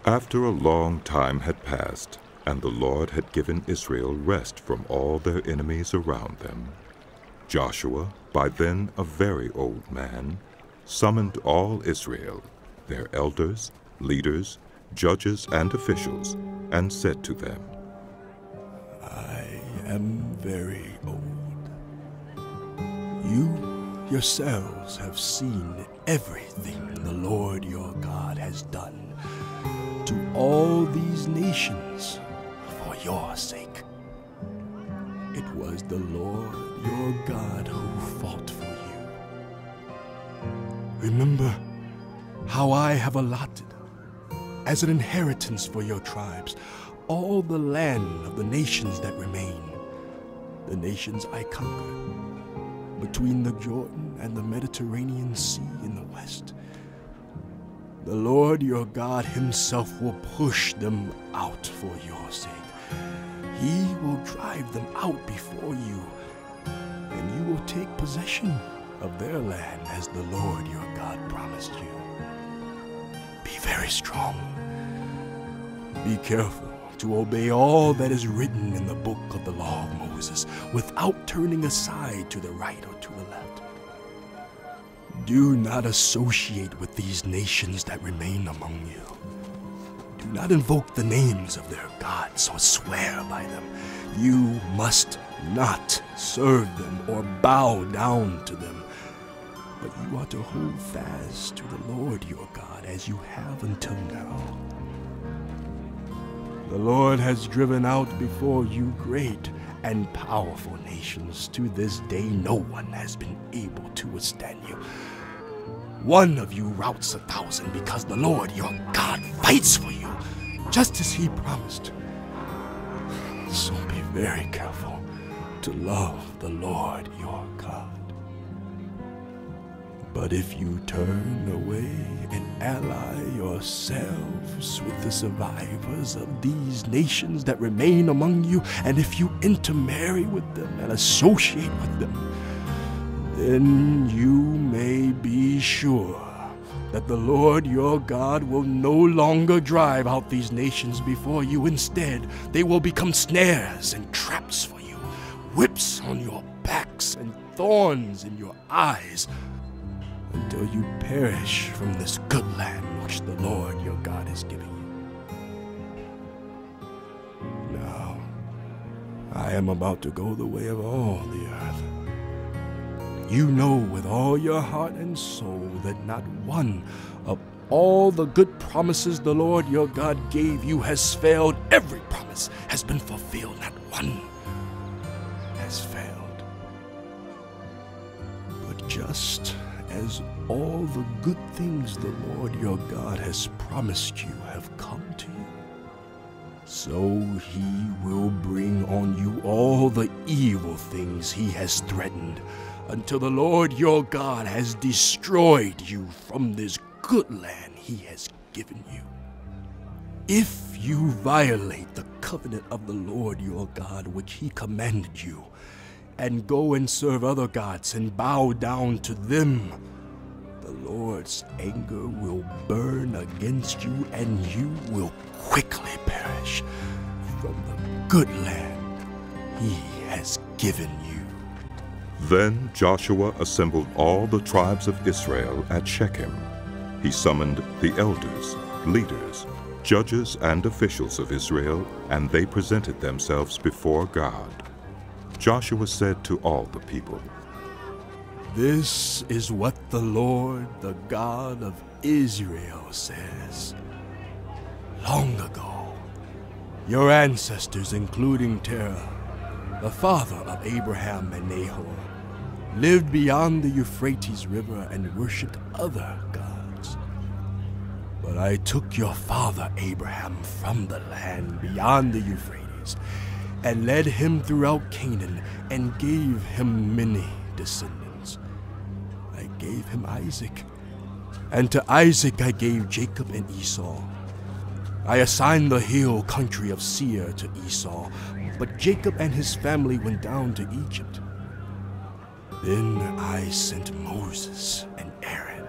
After a long time had passed, and the Lord had given Israel rest from all their enemies around them, Joshua, by then a very old man, summoned all Israel, their elders, leaders, judges, and officials, and said to them, I am very old. You yourselves have seen everything the Lord your God has done to all these nations for your sake. It was the Lord your God who fought for you. Remember how I have allotted, as an inheritance for your tribes, all the land of the nations that remain, the nations I conquered, between the Jordan and the Mediterranean Sea in the west. The Lord your God himself will push them out for your sake. He will drive them out before you, and you will take possession of their land as the Lord your God promised you. Be very strong. Be careful to obey all that is written in the book of the law of Moses, without turning aside to the right or to the left. Do not associate with these nations that remain among you. Do not invoke the names of their gods or swear by them. You must not serve them or bow down to them. But you are to hold fast to the Lord your God as you have until now. The Lord has driven out before you great and powerful nations. To this day no one has been able to withstand you. One of you routs 1,000 because the Lord your God fights for you, just as he promised. So be very careful to love the Lord your God. But if you turn away and ally yourselves with the survivors of these nations that remain among you, and if you intermarry with them and associate with them, then you may be sure that the Lord your God will no longer drive out these nations before you. Instead, they will become snares and traps for you, whips on your backs and thorns in your eyes, until you perish from this good land which the Lord your God is giving you. Now, I am about to go the way of all the earth. You know with all your heart and soul that not one of all the good promises the Lord your God gave you has failed. Every promise has been fulfilled, not one has failed. But just as all the good things the Lord your God has promised you have come to you, so he will bring on you all the evil things he has threatened, until the Lord your God has destroyed you from this good land he has given you. If you violate the covenant of the Lord your God which he commanded you, and go and serve other gods and bow down to them, the Lord's anger will burn against you, and you will quickly perish from the good land he has given you. Then Joshua assembled all the tribes of Israel at Shechem. He summoned the elders, leaders, judges, and officials of Israel, and they presented themselves before God. Joshua said to all the people, This is what the Lord, the God of Israel, says. Long ago, your ancestors, including Terah, the father of Abraham and Nahor, lived beyond the Euphrates River and worshipped other gods. But I took your father Abraham from the land beyond the Euphrates and led him throughout Canaan and gave him many descendants. I gave him Isaac, and to Isaac I gave Jacob and Esau. I assigned the hill country of Seir to Esau, but Jacob and his family went down to Egypt. Then I sent Moses and Aaron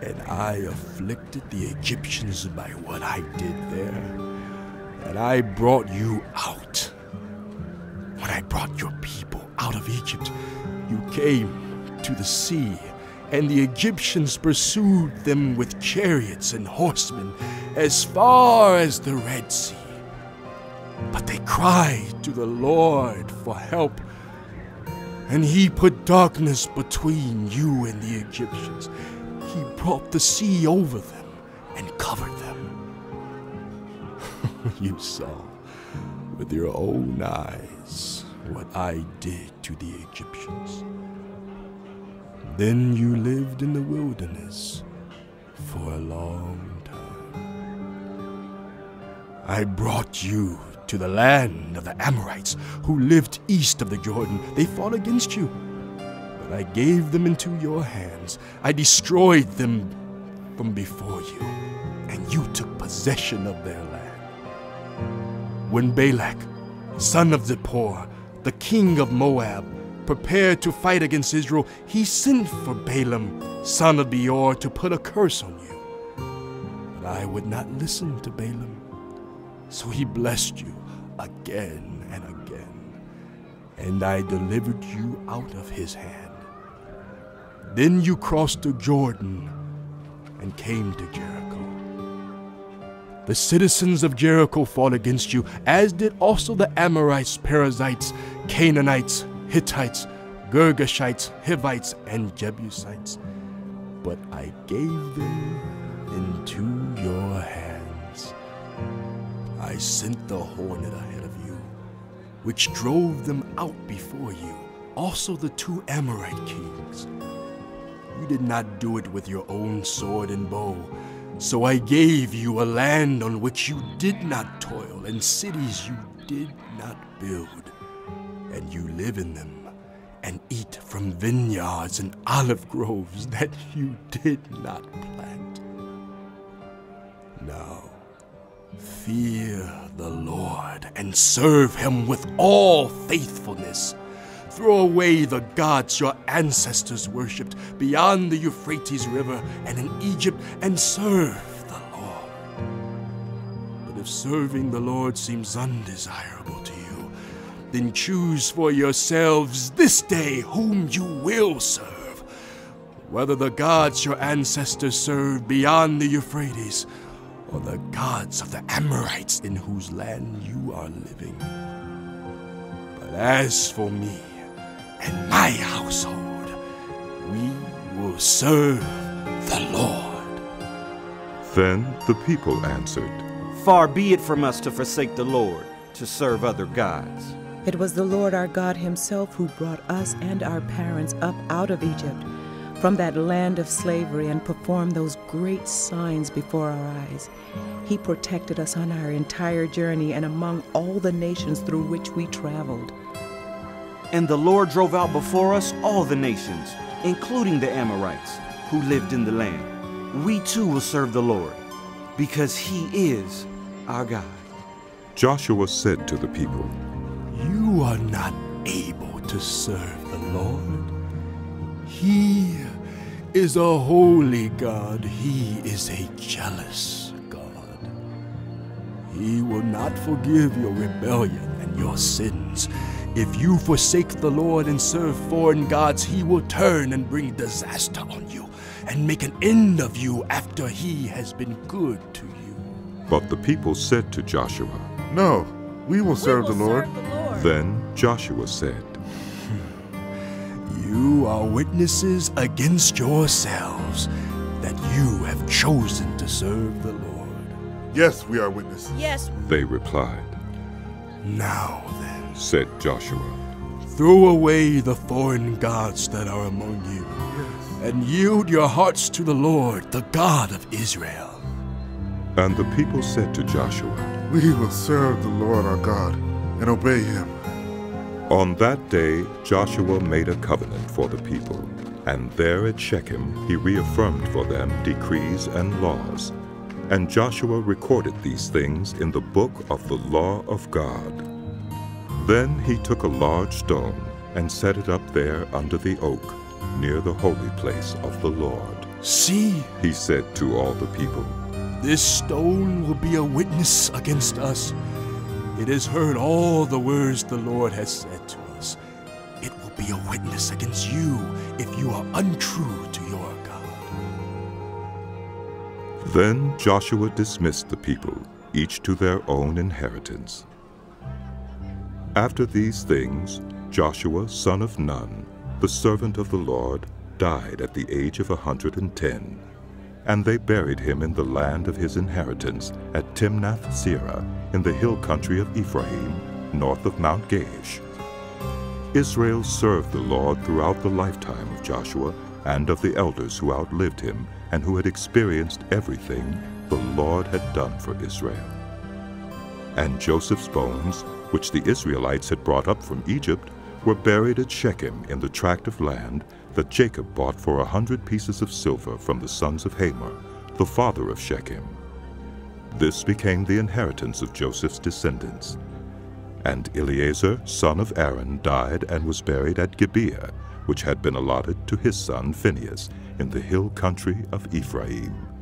And I afflicted the Egyptians by what I did there. And I brought you out. When I brought your people out of Egypt, you came to the sea, and the Egyptians pursued them with chariots and horsemen as far as the Red Sea. But they cried to the Lord for help, and he put darkness between you and the Egyptians. He brought the sea over them and covered them. You saw with your own eyes what I did to the Egyptians. Then you lived in the wilderness for a long time. I brought you to the land of the Amorites who lived east of the Jordan. They fought against you, but I gave them into your hands. I destroyed them from before you, and you took possession of their land. When Balak, son of Zippor, the king of Moab, prepared to fight against Israel, he sent for Balaam, son of Beor, to put a curse on you. But I would not listen to Balaam, so he blessed you again and again, and I delivered you out of his hand. Then you crossed the Jordan and came to Jericho. The citizens of Jericho fought against you, as did also the Amorites, Perizzites, Canaanites, Hittites, Girgashites, Hivites, and Jebusites. But I gave them into your hands. I sent the hornet ahead of you, which drove them out before you, also the 2 Amorite kings. You did not do it with your own sword and bow, so I gave you a land on which you did not toil, and cities you did not build, and you live in them, and eat from vineyards and olive groves that you did not plant. Now, fear the Lord and serve him with all faithfulness. Throw away the gods your ancestors worshipped beyond the Euphrates River and in Egypt, and serve the Lord. But if serving the Lord seems undesirable to you, then choose for yourselves this day whom you will serve, whether the gods your ancestors served beyond the Euphrates, or the gods of the Amorites in whose land you are living. But as for me and my household, we will serve the Lord. Then the people answered, Far be it from us to forsake the Lord, to serve other gods. It was the Lord our God himself who brought us and our parents up out of Egypt, from that land of slavery, and performed those great signs before our eyes. He protected us on our entire journey and among all the nations through which we traveled. And the Lord drove out before us all the nations, including the Amorites, who lived in the land. We too will serve the Lord, because he is our God. Joshua said to the people, You are not able to serve the Lord. He is a holy God. He is a jealous God. He will not forgive your rebellion and your sins. If you forsake the Lord and serve foreign gods, he will turn and bring disaster on you and make an end of you after he has been good to you. But the people said to Joshua, No, we will serve the Lord. Then Joshua said, You are witnesses against yourselves that you have chosen to serve the Lord. Yes, we are witnesses. Yes. They replied. Now then, Said Joshua, throw away the foreign gods that are among you, and yield your hearts to the Lord, the God of Israel. And the people said to Joshua, We will serve the Lord our God and obey him. On that day Joshua made a covenant for the people, and there at Shechem he reaffirmed for them decrees and laws. And Joshua recorded these things in the book of the law of God. Then he took a large stone and set it up there under the oak, near the holy place of the Lord, See, he said to all the people, this stone will be a witness against us. It has heard all the words the Lord has said to us. It will be a witness against you if you are untrue to your God. Then Joshua dismissed the people, each to their own inheritance. After these things, Joshua, son of Nun, the servant of the Lord, died at the age of 110, and they buried him in the land of his inheritance at Timnath-Serah in the hill country of Ephraim, north of Mount Gaash. Israel served the Lord throughout the lifetime of Joshua and of the elders who outlived him and who had experienced everything the Lord had done for Israel. And Joseph's bones, which the Israelites had brought up from Egypt, were buried at Shechem in the tract of land that Jacob bought for 100 pieces of silver from the sons of Hamor, the father of Shechem. This became the inheritance of Joseph's descendants. And Eleazar, son of Aaron, died and was buried at Gibeah, which had been allotted to his son Phinehas, in the hill country of Ephraim.